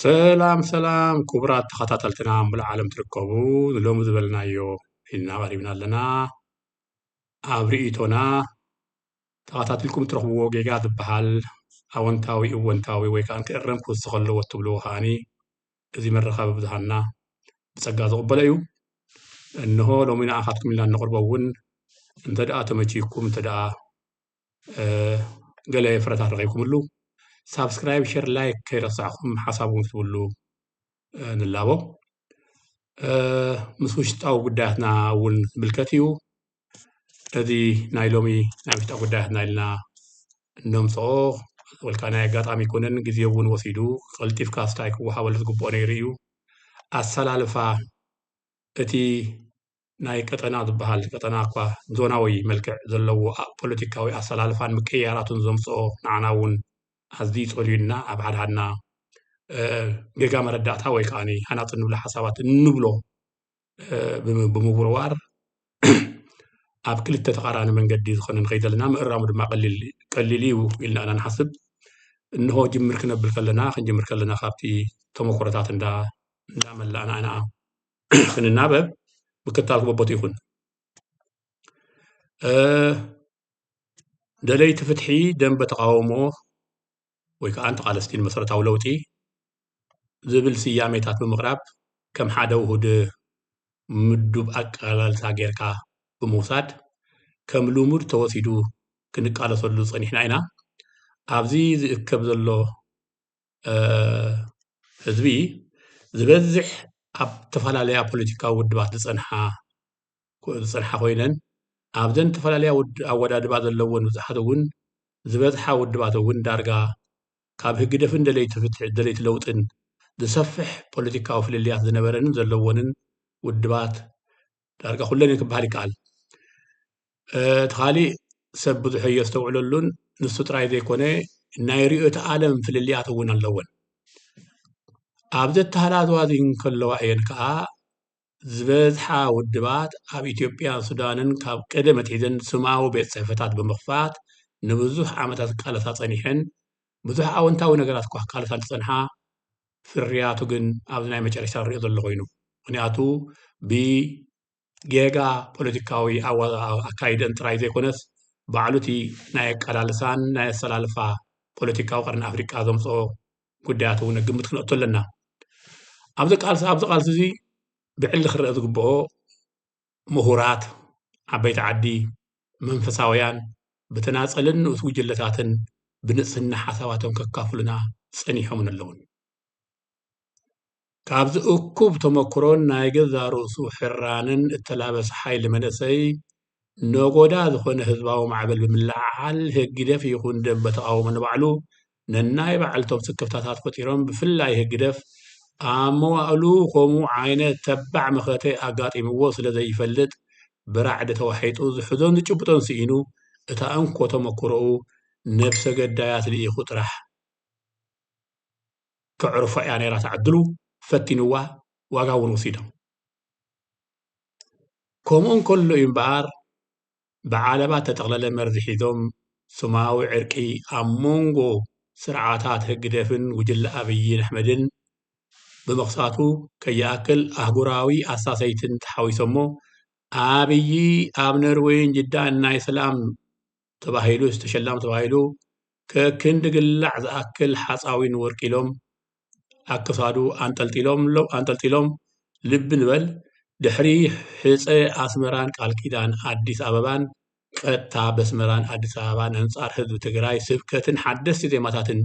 ሰላም ክቡራት ተኸታተልትና ብልዓለም ትርከቡ ሎሚ ዝበልናዮ ሒዝና ቀሪብና ኣለና ኣብ ርእይቶና ተኸታቲልኩም ትረኽብዎ ጌጋ ዝበሃል ኣወንታዊ እወንታዊ ወይ ከዓ ክእረም ክውስኽ ኣለዎ እትብልዎ ከዓኒ እዚ መራኸቢ ብዝሃና ብፀጋ ዝቕበሎ እዩ እንሆ ሎሚ ንኣኻትኩም ኢልና ነቕርቦ እውን እንተደኣ ተመቺኩም እንተደኣ ገለ ፍረታት ረኺብኩምሉ ሳብስክራይብ ሸር ላይክ ከይረሳዕኹም ሓሳብኩም ትብሉ ንላቦ ምስ ውሽጣዊ ጉዳያትና እውን ዝምልከት እዩ እዚ ናይ ሎሚ ናይ ውሽጣዊ ጉዳያትና ኢልና እነምፅኦ ወልካ ናይ ኣጋጣሚ ይኮነን ግዜ እውን ወሲዱ ቀልጢፍካ ስታይ ክወሃበሉ ዝግብኦ ነይሩ እዩ ኣሰላልፋ እቲ ናይ ቀጠና ዝበሃል ቀጠና እኳ ዞናዊ መልክዕ ዘለዎ ፖለቲካዊ ኣሰላልፋን ምቅያራቱን ዘምፅኦ ንዓና እውን ኣዝዩ ፀልዩና ኣብ ሓድሓድና ጌጋ መረዳእታ ወይ ከዓኒ ሃናፅ እንብሎ ሓሳባት እንብሎ ብምውርዋር ኣብ ክልተ ተቃራኒ መንገዲ ዝኾነ ንኸይድ ዘለና ምእራሙ ድማ ቀሊል እዩ ኢልና ኢና ንሓስብ እንሆ ጅምር ክነብል ከለና ክንጅምር ከለና ካብቲ ተመክሮታት እንዳመላእና ኢና ክንናበብ ምክትታል ክበቦቱ ይኹን ደለይቲ ፍትሒ ደንበ ተቃውሞ ወይ ከዓ እንተቃለስቲን መሰረታዊ ለውጢ ዝብል ስያሜታት ብምቕራብ ከም ሓደ ውሁድ ምዱብ ኣቀላልሳ ጌርካ ብምውሳድ ከም ልሙድ ተወሲዱ ክንቃለሰሉ ፀኒሕና ኢና ኣብዚ ዝእከብ ዘሎ ህዝቢ ዝበዝሕ ኣብ ተፈላለያ ፖለቲካዊ ውድባት ዝፀንሓ ኮይነን ኣብዘን ተፈላለያ ኣወዳድባ ዘለዎን ብዙሓት እውን ዝበዝሓ ውድባት እውን ዳርጋ ካብ ህጊ ደፍን ደለይቲ ለውጥን ዝሰፍሕ ፖለቲካዊ ፍልልያት ዝነበረንን ዘለዎንን ውድባት ዳርጋ ኩለን ክበሃል ይከኣል እቲ ካሊእ ሰብ ብዙሕ የስተውዕለሉን ንሱ ጥራይ ዘይኮነ ናይ ርዕዮተ ዓለም ፍልልያት እውን ኣለወን ኣብ ዘተሃናዝዋ ከለዋ እየን ከዓ ዝበዝሓ ውድባት ኣብ ኢትዮጵያን ሱዳንን ካብ ቀደም ኣትሒዘን ስማዊ ቤት ፅሕፈታት ብምኽፋት ንብዙሕ ዓመታት ቃለሳ ፀኒሐን ብዙሕ ኣወንታዊ ነገራት እኳ ቃለሳ እንትፀንሓ ፍርያቱ ግን ኣብዚ ናይ መጨረሻ ንሪኦ ዘሎ ኮይኑ ምክንያቱ ብጌጋ ፖለቲካዊ ኣካይደን ጥራይ ዘይኮነስ ባዕሉ እቲ ናይ ኣቀላልሳን ናይ ኣሰላልፋ ፖለቲካዊ ቀርኒ ኣፍሪቃ ዘምፅኦ ጉዳያት እውን ግምት ክንእቱ ኣለና ኣብዚ ቃልሲ እዚ ብዕሊ ክረአ ዝግብኦ ምሁራት ዓበይቲ ዓዲ መንፈሳውያን ብተናፀልን ንኡስ ጉጅለታትን ብንፅህና ሓሳባቶም ከካፍሉና ፀኒሖምን ኣለውን ካብዚ እኩብ ተመክሮን ናይ ገዛ ርእሱ ሕራንን እተላበሰ ሓይሊ መንእሰይ ነጎዳ ዝኾነ ህዝባዊ ማዕበል ብምልዓል ህጊ ደፍ ይኹን ደንበ ተቃውሞ ንባዕሉ ነናይ ባዕልቶም ስክፍታታት ፈጢሮም ብፍላይ ህጊ ደፍ ኣብ መዋእሉ ከምኡ ዓይነት ተባዕ መኸተ ኣጋጢምዎ ስለ ዘይፈልጥ ብራዕዲ ተዋሒጡ ዝሕዞን ዝጭብጦን ስኢኑ እታ እንኮ ተመክሮኡ ነብሰ ገዳያት ልኢኹ ጥራሕ ከዕርፎ እያ ነይራ ተዓድሉ ፈቲንዋ ዋጋ እውን ወሲዶም ከምኡ እንከሎ እዩ እምበኣር ብዓለባ ተጠቕለለ መርዚ ሒዞም ስማዊ ዕርቂ ኣብ መንጎ ስርዓታት ህጊ ደፍን ጉጅለ ኣብይን ኣሕመድን ብምኽሳቱ ከይኣክል ኣህጉራዊ ኣሳሰይትን ተሓዊሶሞ ኣብይ ኣብ ኖርዌይን ጅዳን ናይ ሰላም ተባሂሉ ዝተሸላም ተባሂሉ ከክንዲ ግላዕ ዝኣክል ሓፃዊን ወርቂ ኢሎም ኣብ ክሳዱ ኣንጠልጢሎም ልቢ ንበል ድሕሪ ሕፀ ኣስመራን ቃል ኪዳን ኣዲስ ኣበባን ቀጥታ በስመራን ኣዲስ ኣበባን ኣንጻር ህዝቢ ትግራይ ስብከትን ሓደስቲ ዜማታትን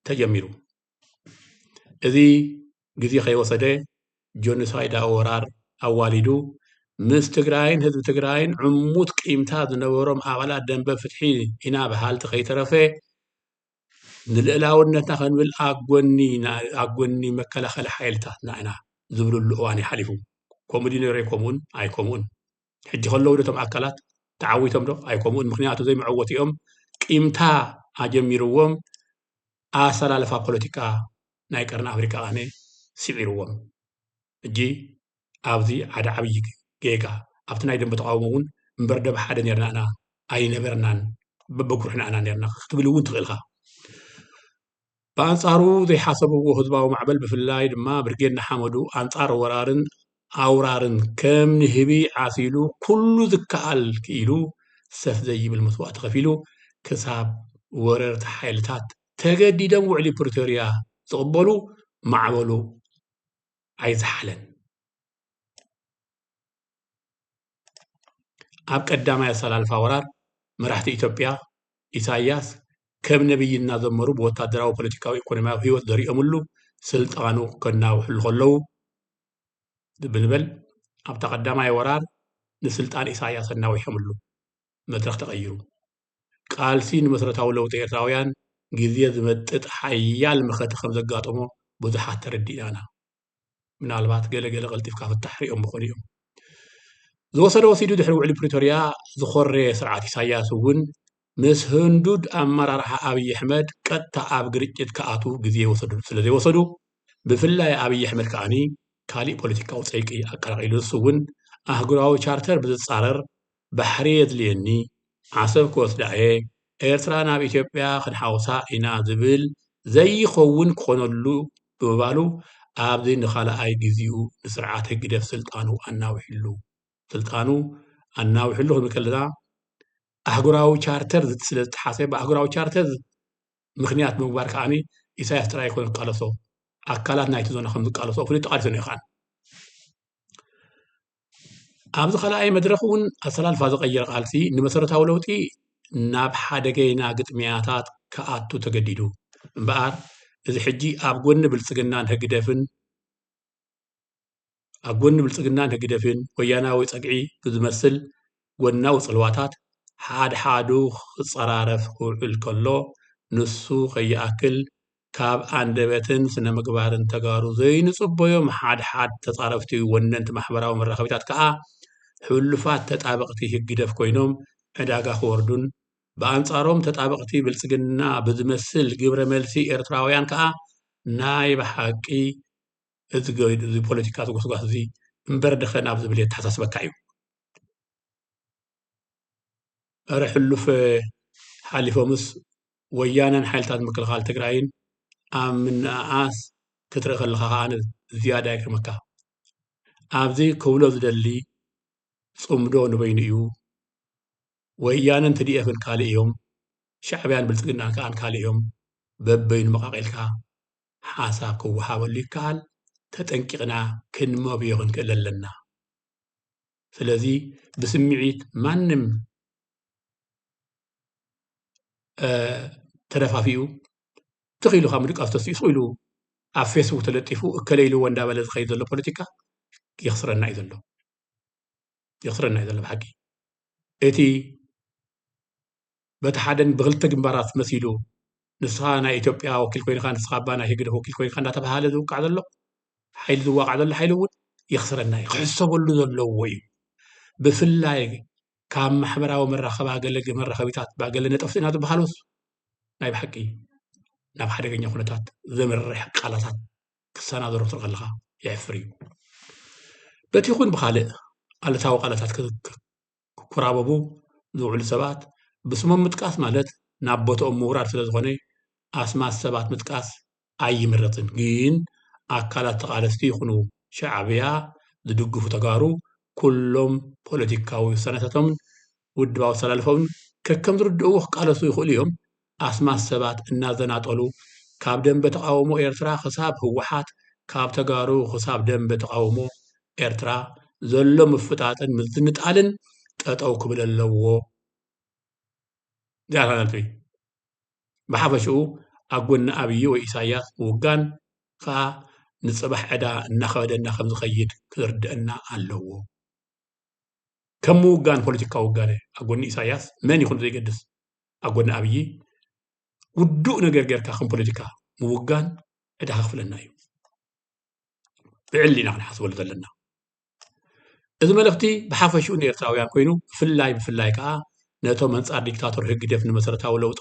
ተጀሚሩ እዚ ግዜ ከይወሰደ ጆኖሳይዳዊ ወራር ኣዋሊዱ ምስ ትግራይን ህዝቢ ትግራይን ዕሙት ቂምታ ዝነበሮም ኣባላት ደንበ ፍትሒ ኢና በሃልቲ ከይተረፈ ንልእላውነትና ክንብል ኣብ ጎኒ መከላኸሊ ሓይልታትና ኢና ዝብልሉ እዋን ይሓሊፉ ከምኡ ድዩ ነይሩ ኣይከምኡን ኣይከምኡን ሕጂ ከለዉ ዶ እቶም ኣካላት ተዓዊቶም ዶ ኣይከምኡን ምክንያቱ ዘይመዕወቲኦም ቂምታ ኣጀሚርዎም ኣሰላልፋ ፖለቲካ ናይ ቀርኒ ኣፍሪቃ ቃነ ስዒርዎም እጂ ኣብዚ ሓደ ዓብይ ጌጋ ኣብቲ ናይ ደንበ ተቃውሞ እውን እምበር ደብ ሓደ ነርና ኢና ኣይነበርናን በበጉርሕና ኢና ነርና ክትብል እውን ትኽእልካ ብኣንጻሩ ዘይሓሰብዎ ህዝባዊ ማዕበል ብፍላይ ድማ ብርጌድ ንሓመዱ ኣንጻር ወራርን ኣውራርን ከም ንህቢ ዓሲሉ ኩሉ ዝከኣል ክኢሉ ሰፍ ዘይብል መስዋእቲ ከፊሉ ክሳብ ወረርቲ ሓይልታት ተገዲዶም ውዕሊ ፕሪቶርያ ዝቕበሉ ማዕበሉ ኣይዝሓለን። ኣብ ቀዳማይ ኣሰላልፋ ወራር መራሕቲ ኢትዮጵያ ኢሳያስ ከም ነብይና ዘመሩ ብወታደራዊ ፖለቲካዊ ኢኮኖሚያዊ ህይወት ዘሪኦምሉ ስልጣኑ ከናውሕሉ ከለዉ ብንበል ኣብታ ቀዳማይ ወራር ንስልጣን ኢሳያስ እናዊሖምሉ መድረኽ ተቐይሩ ቃልሲ ንመሰረታዊ ለውጢ ኤርትራውያን ግዜ ዝመጥጥ ሓያል ምኸቲ ከም ዘጋጠሞ ብዙሓት ተረዲእና ምናልባት ገለገለ ቀልጢፍካ ፍታሕ ሪኦም ምኾኑ እዮም ዝወሰደ ወሲዱ ድሕሪ ውዕሊ ፕሪቶርያ ዝኮረየ ስርዓት ኢሳያስ እውን ምስ ህንዱድ ኣመራርሓ ኣብይ ኣሕመድ ቀጥታ ኣብ ግርጭት ከኣቱ ግዜ ይወሰዱ ስለዘይወሰዱ ብፍላይ ኣብይ ኣሕመድ ከዓኒ ካሊእ ፖለቲካዊ ፀይቂ ኣቀላቂሉ ንሱ እውን ኣህጉራዊ ቻርተር ብዝፃረር ባሕሪ የድልየኒ ዓሰብ ክወስዳ እየ ኤርትራ ናብ ኢትዮጵያ ክንሓውሳ ኢና ዝብል ዘይኸውን ክኾነሉ ብምባሉ ኣብዚ ንኻልኣይ ግዜኡ ንስርዓት ህግደፍ ስልጣኑ ኣናዊሕሉ ክንብል ከለና ኣህጉራዊ ቻርተር ስለ ዝተሓሰ ብኣህጉራዊ ቻርተር ምክንያት ምግባር ከዓኒ ኢሳያስ ጥራይ ይኮነ ዝቃለሶ ኣካላት ናይቲ ዞና ከም ዝቃለሶ ፍሉይ ተቃሊሶ ነው ይኻን ኣብዚ ካልኣይ መድረኽ እውን ኣሰላልፋ ዝቀየረ ቃልሲ ንመሰረታዊ ለውጢ ናብ ሓደገይና ግጥምያታት ከኣቱ ተገዲዱ እምበኣር እዚ ሕጂ ኣብ ጎኒ ብልፅግናን ህግደፍን ወያናዊ ፀግዒ ብዝመስል ጎናዊ ፅልዋታት ሓድሓዱ ክፀራረፍ ክውዕል ከሎ ንሱ ከይኣክል ካብ ኣንደበትን ስነ ምግባርን ተጋሩ ዘይንፅበዮም ሓድሓድ ተፃረፍቲ ወነንቲ ማሕበራዊ መራኸቢታት ከዓ ሕሉፋት ተጣበቕቲ ህግደፍ ኮይኖም ዕዳጋ ክወርዱን ብኣንጻሮም ተጣበቕቲ ብልፅግና ብዝመስል ግብረ መልሲ ኤርትራውያን ከዓ ናይ ብሓቂ እዚ ፖለቲካ ዝጎስጓስ እዚ እምበር ድኸ ናብ ዝብል የተሓሳስበካ እዩ أره حلف حلفهمس ويانا حالتات مكلخال تقرأين من عاس كتر خلخان زيادة يكرمكا أبزي كولو زدلي صمدو نبين ويانا تدي أفن كالي يوم شعبيان بلسقنا كان كالي يوم ببين مقاقلكا حاساكو وحاولي كال تتنكقنا كن ما بيغن كللنا فلذي بسمعيت مانم ترفافيو تخيلو خامدك أفتسيسو إلو أفيسو تلتفو كليلو وندا بلد خيد له بوليتيكا يخسرنا إذا بحكي إتي بتحدن بغلت جنبارات مسيلو نسخانا إثيوبيا وكل كوين خان نسخابانا هيجده وكل كوين خان تبع هذا ذوق على الله حيل ذوق على الله حيلو يخسرنا يخسوا له وي بفلاي كام محبرة ومرة خبا قال لك مرة خبيتات باقل لنا تفسين هذا بحالوس نايب حكي ناب حدا كن يخونتات زمر ريح قالتات كسانا ضرورة الغلقة يعفريو بتيخون بخالق على تاو قالتات كراببو ذو السبات بسمم متقاس مالت نابوتو مورار سلازغوني أسماء السبات متقاس أي مرتين جين أكلت قالستي يخونو شعبيا ددقفو تقارو كلهم بوليتيكاوي سنتهم ودباو سلالفون ككم ردوه قالسو يخول يوم أسماء السبات النازنات أولو كاب دم بتقاومو إرترا خساب هوحات كاب تقارو خساب دم بتقاومو إرترا زلو مفتاتن مزنت آلن تأتاو كبل اللوو دي أغانا الفي بحافشو أقولنا أبيو وإساياس وقان خا نصبح عدا نخودنا خمز خيد كردنا اللوو كم وقان بوليتيكا وقانه أقولني إساياس من يكون زي قدس أقولنا أبي ودوء نجرجر كخم بوليتيكا وقان إذا خف لنا يوم بعلي نحن حسب لنا إذا ملفتي بحافشون إرتاويان كوينو في اللاي كا نتو من صار ديكتاتور هيك دفن مسرتها ولو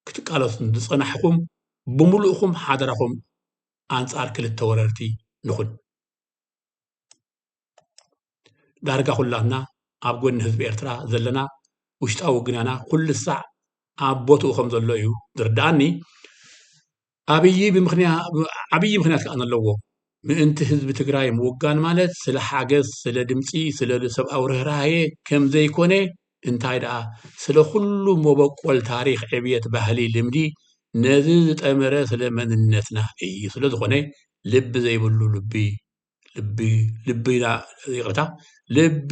كتقالسون دصنحكم بملؤكم حاضركم أنصار كل التوررتي نخل دارجا خلنا أبغون حزب إرترا زلنا وشتاو جنانا كل الساعة ኣቦትኡ ከም ዘሎ እዩ ዝርዳእኒ ዓብይ ምክንያት ከዓ ኣለዎ ምእንቲ ህዝቢ ትግራይ ምውጋን ማለት ስለ ሓገዝ ስለ ድምፂ ስለ ሰብኣዊ ርህራሄ ከም ዘይኮነ እንታይ ደኣ ስለ ኩሉ መበቆል ታሪክ ዕብየት ባህሊ ልምዲ ነዚ ዝጠመረ ስለ መንነትና እዩ ስለ ዝኾነ ልቢ ዘይብሉ ልቢና ይቕርታ ልቢ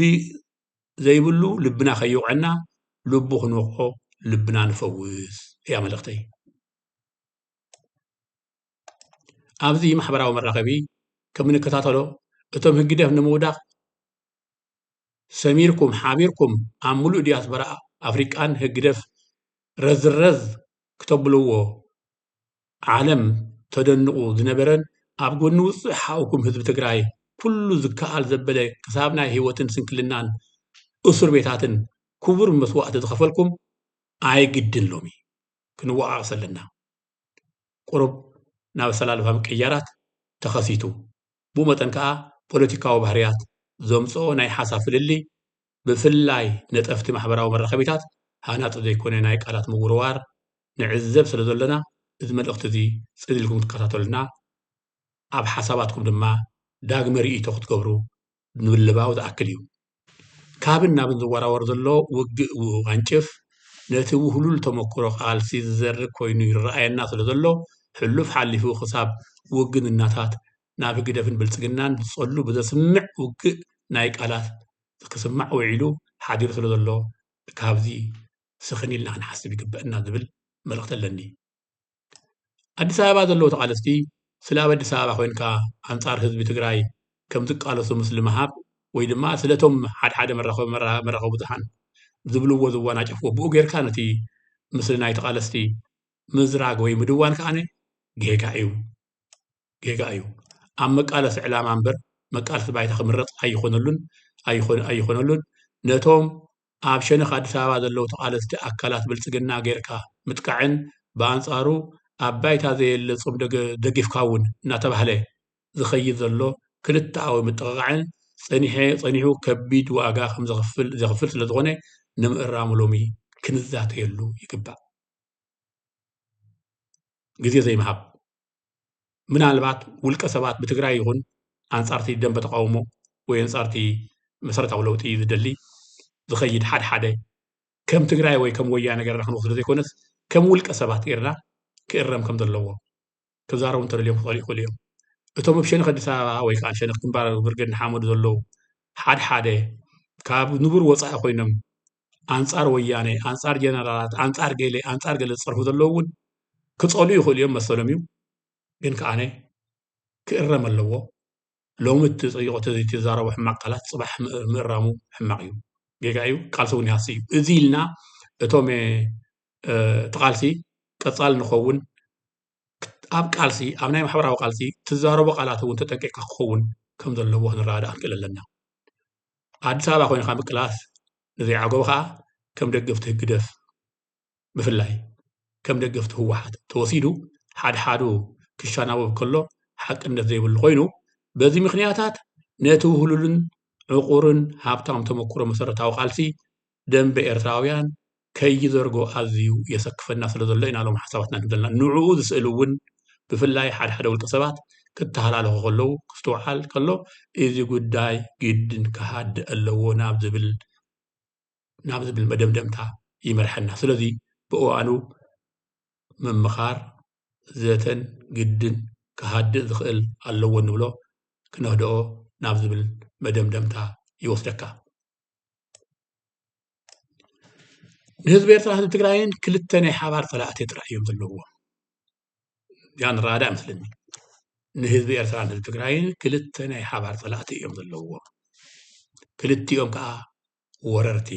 ዘይብሉ ልብና ከይውዐና ልቡ ክንወቅዖ ልብና ንፈውስ እያ መልእኽተይ ኣብዚ ማሕበራዊ መራኸቢ ከም እንከታተሎ እቶም ህግደፍ ንምውዳቕ ሰሚርኩም ሓቢርኩም ኣብ ሙሉእ ዲያስፖራ ኣፍሪቃን ህግደፍ ረዝረዝ ክተብልዎ ዓለም ተደንቑ ዝነበረን ኣብ ጎኒ ውፅእ ሓውኩም ህዝቢ ትግራይ ኩሉ ዝከኣል ዘበለ ክሳብ ናይ ህይወትን ስንክልናን እስር ቤታትን ክቡር መስዋእቲ ዝኸፈልኩም ኣይግድን ሎሚ ክንወቃቐስ ኣለና ቁሩብ ናብ ኣሰላልፋ ምቅያራት ተኸሲቱ ብኡ መጠን ከዓ ፖለቲካዊ ባህርያት ዘምፅኦ ናይ ሓሳብ ፍልሊ ብፍላይ ነጠፍቲ ማሕበራዊ መራኸቢታት ሃናፂ ዘይኮነ ናይ ቃላት ምውርዋር ንዕዘብ ስለ ዘለና እዚ መልእኽቲ እዚ ፅሊልኩም ትከታተሉና ኣብ ሓሳባትኩም ድማ ዳግመ ርእይቶ ክትገብሩ ንምልባው ዝኣክል እዩ ካብን ናብን ዝወራወር ዘሎ ውግእ ዋንጭፍ ነቲ ውህሉል ተመክሮ ቃልሲ ዝዘርግ ኮይኑ ይረኣየና ስለ ዘሎ ሕሉፍ ሓሊፉ ክሳብ ውግንናታት ናብ ግደፍን ብልፅግናን ዝፀሉ ብዘስምዕ ውግእ ናይ ቃላት ክስማዕ ውዒሉ ሓዲሩ ስለ ዘሎ ካብዚ ስኽን ኢልና ክንሓስብ ይግበአና ዝብል መልእኽቲ ኣለኒ ኣዲስ ኣበባ ዘለዉ ተቓለስቲ ስለ ኣብ ኣዲስ ኣበባ ኮንካ ኣንጻር ህዝቢ ትግራይ ከም ዝቃለሱ ምስሊ ምሃብ ወይ ድማ ስለቶም ሓደ መራኸቢ ብዙሓን ዝብልዎ ዝወናጨፍዎ ብኡ ጌርካ ነቲ ምስሊ ናይ ተቓለስቲ ምዝራግ ወይ ምድዋን ከዓነ ጌጋ እዩ ኣብ መቃለሲ ዕላማ እምበር መቃለሲ ባይታ ክምረፅ ኣይኮነሉን ነቶም ኣብ ሸነኽ ኣዲስ ኣበባ ዘለዉ ተቓለስቲ ኣካላት ብልፅግና ጌርካ ምጥቃዕን ብኣንጻሩ ኣብ ባይታ ዘየለ ፆም ደጊፍካ እውን እናተባህለ ዝኸይድ ዘሎ ክልተኣዊ ምጥቕቃዕን ፀኒሑ ከቢድ ዋጋ ከም ዘኽፍል ስለ ዝኾነ ንምእራሙ ሎሚ ክንዛተየሉ ይግባእ ግዜ ዘይምሃብ ምናልባት ውልቀ ሰባት ብትግራይ ይኹን ኣንጻርቲ ደንበ ተቃውሞ ወይ ኣንጻርቲ መሰረታዊ ለውጢ ዝደሊ ዝኸይድ ሓደ ከም ትግራይ ወይ ከም ወያነ ገርና ክንወስዶ ዘይኮነስ ከም ውልቀ ሰባት ጌርና ክእረም ከም ዘለዎ ክዛረቡ እንተደልዮም ክኽእሉ ይኽእሉ እዮም እቶም ኣብ ሸነኽ ኣዲስ ኣበባ ወይ ከዓ ሸነኽ ግንባር ብርገድ ንሓመዱ ዘለዉ ሓደ ካብ ንቡር ወፃኢ ኮይኖም ኣንጻር ወያነ ኣንጻር ጀነራላት ኣንጻር ገለ ዝፀርፉ ዘለዉ እውን ክፀልኡ ይኽእሉ እዮም መሰሎም እዩ ግን ከዓነ ክእረም ኣለዎ ሎሚ እትዛረቡ ሕማቅ ቃላት ፅባሕ ምእራሙ ሕማቅ እዩ ጌጋ እዩ ቃልሲ እውን ይሃሲ እዩ እዚ ኢልና እቶም ተቓልሲ ቀፃሊ ንኸውን ኣብ ቃልሲ ኣብ ናይ ማሕበራዊ ቃልሲ ትዛረቦ ቃላት እውን ተጠንቂቕካ ክኸውን ከም ዘለዎ ክንረዳእ ክንክእል ኣለና ኣዲስ ኣበባ ኮይንካ ምቅላስ ንዘይዓገቡ ከዓ ከም ደገፍቲ ህግደፍ ብፍላይ ከም ደገፍቲ ህወሓት ተወሲዱ ሓድሓዱ ክሻናበብ ከሎ ሓቅነት ዘይብሉ ኮይኑ በዚ ምክንያታት ነቲ ውህሉልን ዕቁርን ሃብታም ተመክሮ መሰረታዊ ቃልሲ ደንበ ኤርትራውያን ከይዘርጎ ኣዝዩ የሰክፈና ስለ ዘሎ ኢና ሎም ሓሳባትና ንብዘልና ንዕኡ ዝስእሉ እውን ብፍላይ ሓደ ውልቀ ሰባት ክተሃላለኹ ከለዉ ክስተውዓል ከሎ እዚ ጉዳይ ግድን ክሃድእ ኣለዎ ናብ ዝብል መደምደምታ ይመርሐና ስለዚ ብእዋኑ ምምኻር ዘተን ግድን ክሃድእ ዝኽእል ኣለዎ ንብሎ ክነህድኦ ናብ ዝብል መደምደምታ ይወስደካ ንህዝቢ ኤርትራ ህዝቢ ትግራይን ክልተ ናይ ሓባር ፀላእቲ ጥራሕ እዮም ዘለዎም ያ ንራዳእ ምስልኒ ንህዝቢ ኤርትራን ህዝቢ ትግራይን ክልተ ናይ ሓባር ፀላእቲ እዮም ዘለዎም ክልቲኦም ከዓ ወረርቲ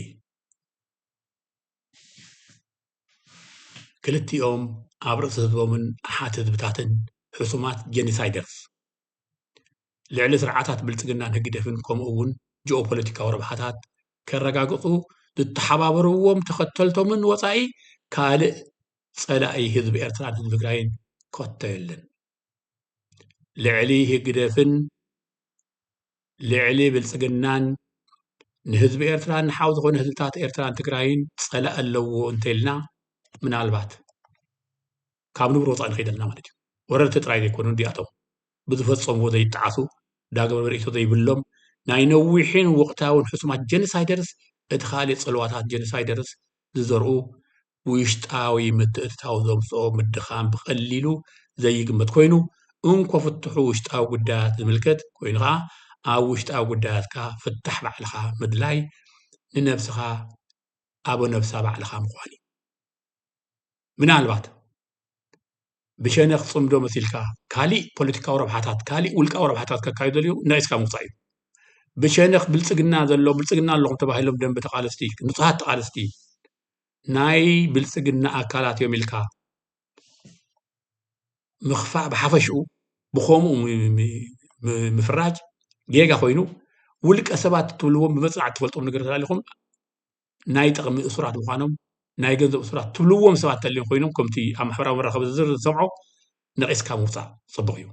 ክልቲኦም ኣብ ርእሲ ህዝቦምን ኣሓት ህዝብታትን ሕሱማት ጀኒሳይደርስ ልዕሊ ስርዓታት ብልፅግናን ህግደፍን ከምኡ እውን ጂኦፖለቲካዊ ረብሓታት ከረጋግፁ ዝተሓባበርዎም ተኸተልቶምን ወፃኢ ካልእ ፀላኢ ህዝቢ ኤርትራን ህዝቢ ትግራይን ኮቶ የለን ልዕሊ ህግደፍን ልዕሊ ብልፅግናን ንህዝቢ ኤርትራን ንሓው ዝኾነ ህዝብታት ኤርትራን ትግራይን ፀላእ ኣለዎ እንተኢልና ምናልባት ካብ ንብሮ ወፃኢ ንኸይደልና ማለት እዩ ወረርቲ ጥራይ ዘይኮኑ እንዲኣቶም ብዝፈፀምዎ ዘይጠዓሱ ዳግመ ርእይቶ ዘይብሎም ናይ ነዊሕን ወቕታውን ሕሱማት ጀኖሳይደርስ እቲ ካልእ ፅልዋታት ጀኖሳይደርስ ዝዘርኡ ውሽጣዊ ምትእትታው ዘምፅኦ ምድኻም ብቐሊሉ ዘይግመት ኮይኑ እንኮ ፍትሑ ውሽጣዊ ጉዳያት ዝምልከት ኮይኑ ከዓ ኣብ ውሽጣዊ ጉዳያትካ ፍታሕ ባዕልኻ ምድላይ ንነብስኻ ኣቦ ነብሳ ባዕልኻ ምዃን እዩ ምናልባት ብሸነኽ ፅምዶ መሲልካ ካሊእ ፖለቲካዊ ረብሓታት ካሊእ ውልቃዊ ረብሓታት ከካይዱ ደልዩ ነቂስካ ምውፃእ እዩ ብሸነኽ ብልፅግና ኣለኹም ተባሂሎም ደንቢ ተቃለስቲ ንፁሃት ተቃለስቲ ናይ ብልፅግና ኣካላት እዮም ኢልካ ምኽፋእ ብሓፈሽኡ ብኸምኡ ምፍራጅ ጌጋ ኮይኑ ውልቀ ሰባት ትብልዎም ብመፅናዕቲ ትፈልጦም ነገራት ኣለኹም ናይ ጥቕሚ እሱራት ምዃኖም ናይ ገንዘብ እሱራት ትብልዎም ሰባት ተልዮም ኮይኖም ከምቲ ኣብ ማሕበራዊ መራኸቢ ዝሰምዖ ነቂስካ ምውፃእ ፅቡቅ እዩ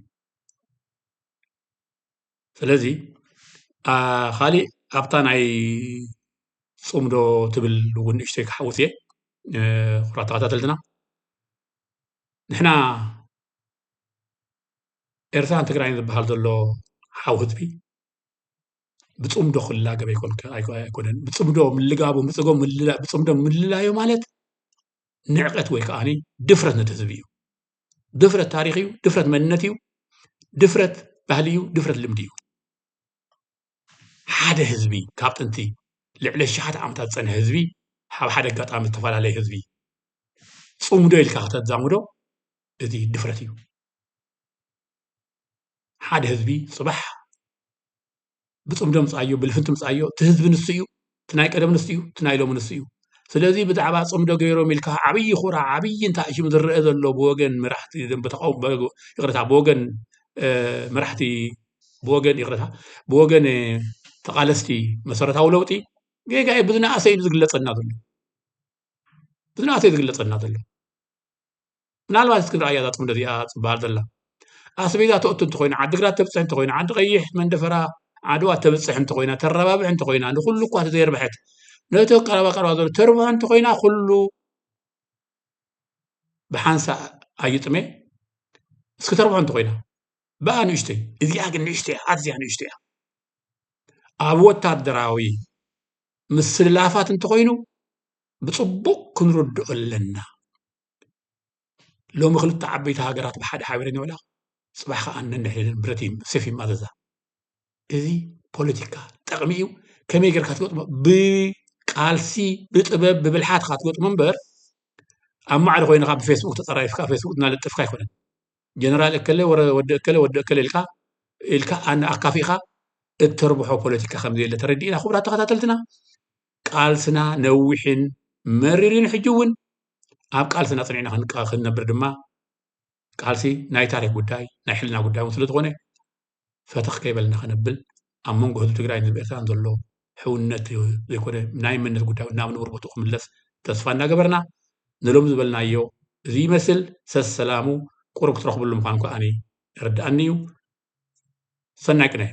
ስለዚ ካሊእ ኣብታ ናይ ፅምዶ ትብል እውን ንእሽተይ ክሓውስ እየ ኩራ ተኸታተልትና ንሕና ኤርትራን ትግራይን ዝበሃል ዘሎ ሓው ህዝቢ ብፅምዶ ክላገብ ኣይኮነን ብፅምዶ ምልጋቡ ብፅምዶ ምልላዮ ማለት ንዕቀት ወይ ከዓኒ ድፍረት ነቲ ህዝቢ እዩ ድፍረት ታሪክ እዩ ድፍረት መንነት እዩ ድፍረት ባህሊ እዩ ድፍረት ልምዲ እዩ ሓደ ህዝቢ ካብ ጥንቲ ልዕሊ 1000 ዓመታት ዝፀንሐ ህዝቢ ኣብ ሓደ ኣጋጣሚ ዝተፈላለየ ህዝቢ ፅምዶ ኢልካ ከተዛምዶ እዚ ድፍረት እዩ ሓደ ህዝቢ ፅባሕ ብፅምዶ ምፃዮ ብልፍንቲ ምፃዮ እቲ ህዝቢ ንሱ እዩ እቲ ናይ ቀደም ንሱ እዩ እቲ ናይ ሎሚ ንሱ እዩ ስለዚ ብዛዕባ ፅምዶ ገይሮም ኢልካ ዓብይ ኩራ ዓብይ እንተኣሽሙ ዝረአ ዘሎ ብወገን መራሕቲ ይቕርታ ብወገን መራሕቲ ብወገን ይቕርታ ብወገን ተቃለስቲ መሰረታዊ ለውጢ ጌጋ ብዝነኣሰ እዩ ዝግለፀና ዘሎ ብዝነኣሰ እዩ ዝግለፀና ዘሎ ምናልባት እስክንድርያ እዛ ፅምዶ እዚኣ ፅበሃል ዘላ ኣስቤዛ ተእቱ እንተኮይና ዓዲግራት ተብፅሕ እንተኮይና ዓዲ ቀይሕ መንደፈራ ዓድዋ ተብፅሕ እንተኮይና ተረባብዕ እንተኮይና ንኩሉ እኳ ተዘይርብሐት ነቲ ቀረባ ዘሎ ተርብሖ እንተኮይና ኩሉ ብሓንሳ ኣይጥሜ እስኪ ተርብሖ እንተኮይና በኣ ንእሽተይ እዚኣ ግን ንእሽተይ ኣዝያ ንእሽተይ እያ ኣብ ወታደራዊ ምስልላፋት እንተኮይኑ ብፅቡቅ ክንርድኦ ኣለና ሎሚ ክልተ ዓበይቲ ሃገራት ብሓደ ሓቢረን ይብላ ፅባሕ ከዓ ነንሕድን ብረት ሰፊ ማዘዛ እዚ ፖለቲካ ጠቕሚ እዩ ከመይ ጌርካ ትገጥሞ ብቃልሲ ብጥበብ ብብልሓት ካ ትገጥሞ እምበር ኣብ ማዕረ ኮይንካ ብፌስቡክ ተፀራይፍካ ፌስቡክ እናለጥፍካ ኣይኮነን ጀነራል እከለ ወዲ እከለ ኢልካ ኣካፊእካ እተርብሖ ፖለቲካ ከምዘየለ ተረዲእና ክቡራት ተኸታተልትና ቃልስና ነዊሕን መሪርን ሕጂ እውን ኣብ ቃልስና ፅኒዕና ክንነብር ድማ ቃልሲ ናይ ታሪክ ጉዳይ ናይ ሕልና ጉዳይ እውን ስለዝኾነ ፈተኽ ከይበልና ከነብል ኣብ መንጎ ህዝቢ ትግራይን ህዝቢ ኤርትራን ዘሎ ሕውነት ዘይኮነ ናይ መንነት ጉዳይ ናብ ንብር ቦትኡ ክምለስ ተስፋ እናገበርና ንሎም ዝበልናዮ እዚ ይመስል ሰላሙ ቁርብ ክትረኽብሉ ምዃኑ ከዓኒ ይርድኣኒ እዩ ሰናይ ቅነ